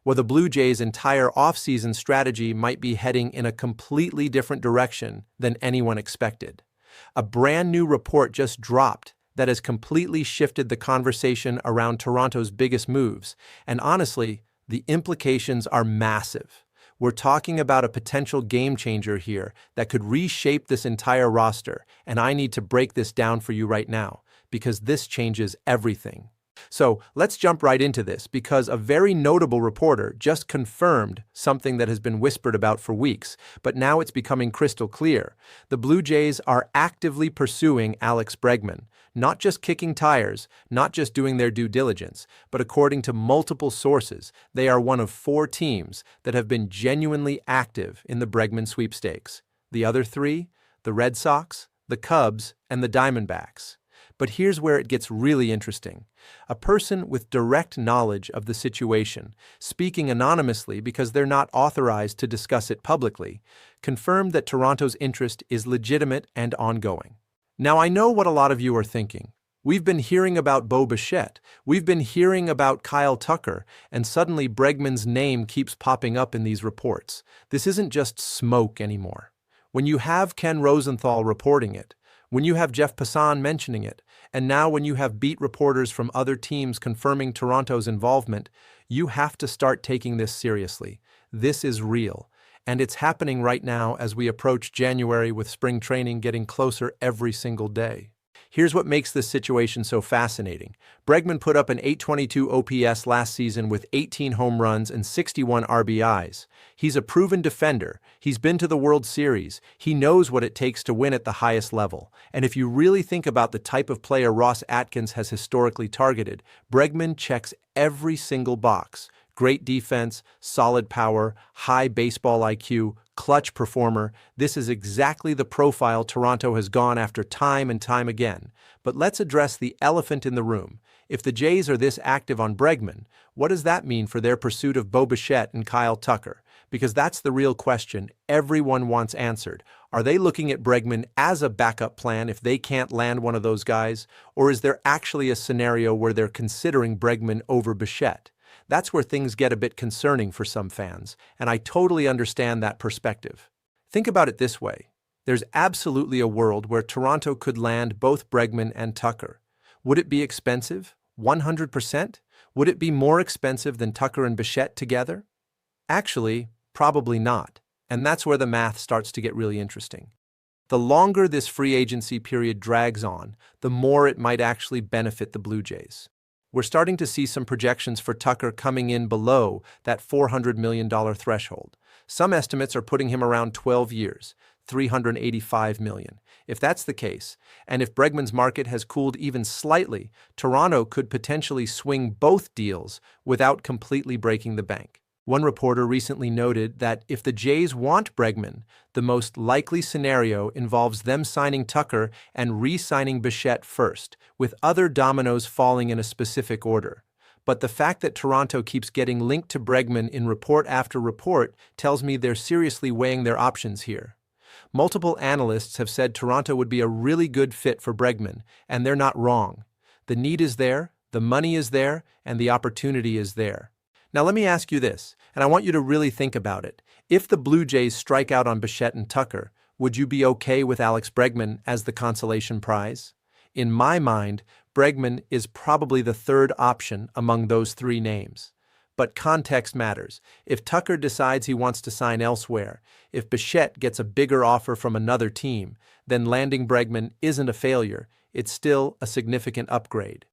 Well, the Blue Jays' entire offseason strategy might be heading in a completely different direction than anyone expected. A brand new report just dropped that has completely shifted the conversation around Toronto's biggest moves, and honestly, the implications are massive. We're talking about a potential game changer here that could reshape this entire roster, and I need to break this down for you right now, because this changes everything. So let's jump right into this, because a very notable reporter just confirmed something that has been whispered about for weeks, but now it's becoming crystal clear. The Blue Jays are actively pursuing Alex Bregman, not just kicking tires, not just doing their due diligence, but according to multiple sources, they are one of 4 teams that have been genuinely active in the Bregman sweepstakes. The other 3? The Red Sox, the Cubs, and the Diamondbacks. But here's where it gets really interesting. A person with direct knowledge of the situation, speaking anonymously because they're not authorized to discuss it publicly, confirmed that Toronto's interest is legitimate and ongoing. Now, I know what a lot of you are thinking. We've been hearing about Bichette, we've been hearing about Kyle Tucker, and suddenly Bregman's name keeps popping up in these reports. This isn't just smoke anymore. When you have Ken Rosenthal reporting it, when you have Jeff Passan mentioning it, and now when you have beat reporters from other teams confirming Toronto's involvement, you have to start taking this seriously. This is real, and it's happening right now as we approach January with spring training getting closer every single day. Here's what makes this situation so fascinating. Bregman put up an .822 OPS last season with 18 home runs and 61 RBIs. He's a proven defender. He's been to the World Series. He knows what it takes to win at the highest level. And if you really think about the type of player Ross Atkins has historically targeted, Bregman checks every single box. Great defense, solid power, high baseball IQ, clutch performer. This is exactly the profile Toronto has gone after time and time again. But let's address the elephant in the room. If the Jays are this active on Bregman, what does that mean for their pursuit of Bichette and Kyle Tucker? Because that's the real question everyone wants answered. Are they looking at Bregman as a backup plan if they can't land one of those guys? Or is there actually a scenario where they're considering Bregman over Bichette? That's where things get a bit concerning for some fans, and I totally understand that perspective. Think about it this way. There's absolutely a world where Toronto could land both Bregman and Tucker. Would it be expensive? 100%? Would it be more expensive than Tucker and Bichette together? Actually, probably not, and that's where the math starts to get really interesting. The longer this free agency period drags on, the more it might actually benefit the Blue Jays. We're starting to see some projections for Tucker coming in below that $400 million threshold. Some estimates are putting him around 12 years, $385 million. If that's the case, and if Bregman's market has cooled even slightly, Toronto could potentially swing both deals without completely breaking the bank. One reporter recently noted that if the Jays want Bregman, the most likely scenario involves them signing Tucker and re-signing Bichette first, with other dominoes falling in a specific order. But the fact that Toronto keeps getting linked to Bregman in report after report tells me they're seriously weighing their options here. Multiple analysts have said Toronto would be a really good fit for Bregman, and they're not wrong. The need is there, the money is there, and the opportunity is there. Now let me ask you this, and I want you to really think about it. If the Blue Jays strike out on Bichette and Tucker, would you be okay with Alex Bregman as the consolation prize? In my mind, Bregman is probably the third option among those 3 names. But context matters. If Tucker decides he wants to sign elsewhere, if Bichette gets a bigger offer from another team, then landing Bregman isn't a failure, it's still a significant upgrade.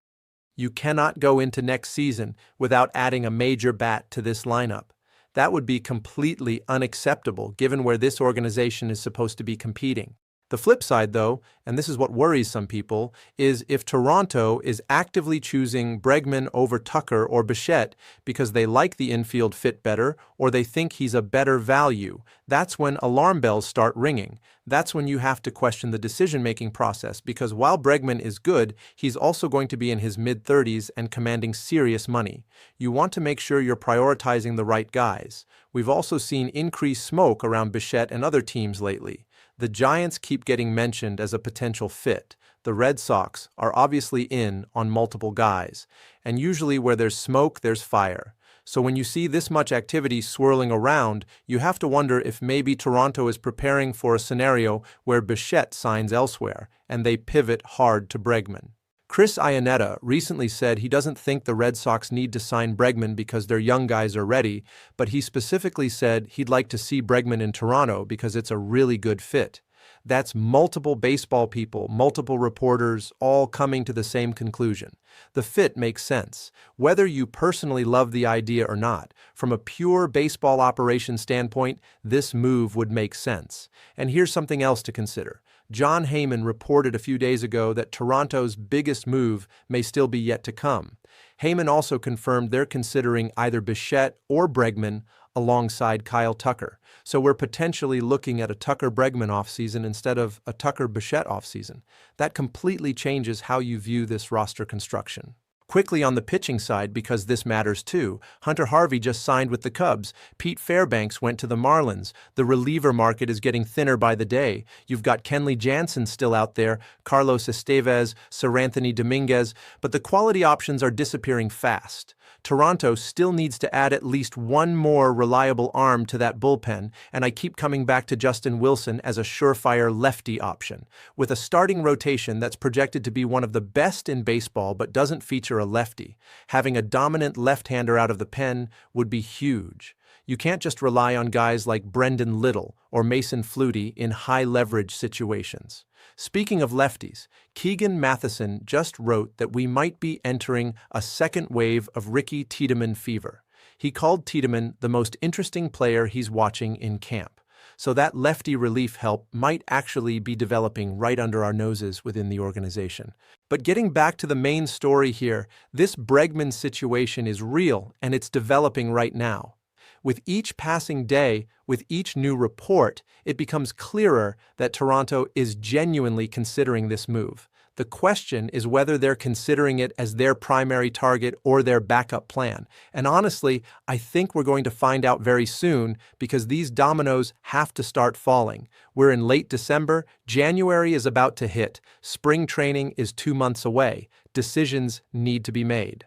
You cannot go into next season without adding a major bat to this lineup. That would be completely unacceptable given where this organization is supposed to be competing. The flip side, though, and this is what worries some people, is if Toronto is actively choosing Bregman over Tucker or Bichette because they like the infield fit better or they think he's a better value, that's when alarm bells start ringing. That's when you have to question the decision-making process, because while Bregman is good, he's also going to be in his mid-30s and commanding serious money. You want to make sure you're prioritizing the right guys. We've also seen increased smoke around Bichette and other teams lately. The Giants keep getting mentioned as a potential fit. The Red Sox are obviously in on multiple guys. And usually where there's smoke, there's fire. So when you see this much activity swirling around, you have to wonder if maybe Toronto is preparing for a scenario where Bichette signs elsewhere, and they pivot hard to Bregman. Chris Iannetta recently said he doesn't think the Red Sox need to sign Bregman because their young guys are ready, but he specifically said he'd like to see Bregman in Toronto because it's a really good fit. That's multiple baseball people, multiple reporters, all coming to the same conclusion. The fit makes sense. Whether you personally love the idea or not, from a pure baseball operation standpoint, this move would make sense. And here's something else to consider. Jon Heyman reported a few days ago that Toronto's biggest move may still be yet to come. Heyman also confirmed they're considering either Bichette or Bregman alongside Kyle Tucker. So we're potentially looking at a Tucker-Bregman offseason instead of a Tucker-Bichette offseason. That completely changes how you view this roster construction. Quickly on the pitching side, because this matters too, Hunter Harvey just signed with the Cubs. Pete Fairbanks went to the Marlins. The reliever market is getting thinner by the day. You've got Kenley Jansen still out there, Carlos Estevez, Seranthony Dominguez, but the quality options are disappearing fast. Toronto still needs to add at least one more reliable arm to that bullpen, and I keep coming back to Justin Wilson as a surefire lefty option. With a starting rotation that's projected to be one of the best in baseball but doesn't feature a lefty, having a dominant left-hander out of the pen would be huge. You can't just rely on guys like Brendan Little or Mason Flutie in high-leverage situations. Speaking of lefties, Keegan Matheson just wrote that we might be entering a second wave of Ricky Tiedemann fever. He called Tiedemann the most interesting player he's watching in camp. So that lefty relief help might actually be developing right under our noses within the organization. But getting back to the main story here, this Bregman situation is real and it's developing right now. With each passing day, with each new report, it becomes clearer that Toronto is genuinely considering this move. The question is whether they're considering it as their primary target or their backup plan. And honestly, I think we're going to find out very soon because these dominoes have to start falling. We're in late December, January is about to hit, spring training is 2 months away. Decisions need to be made.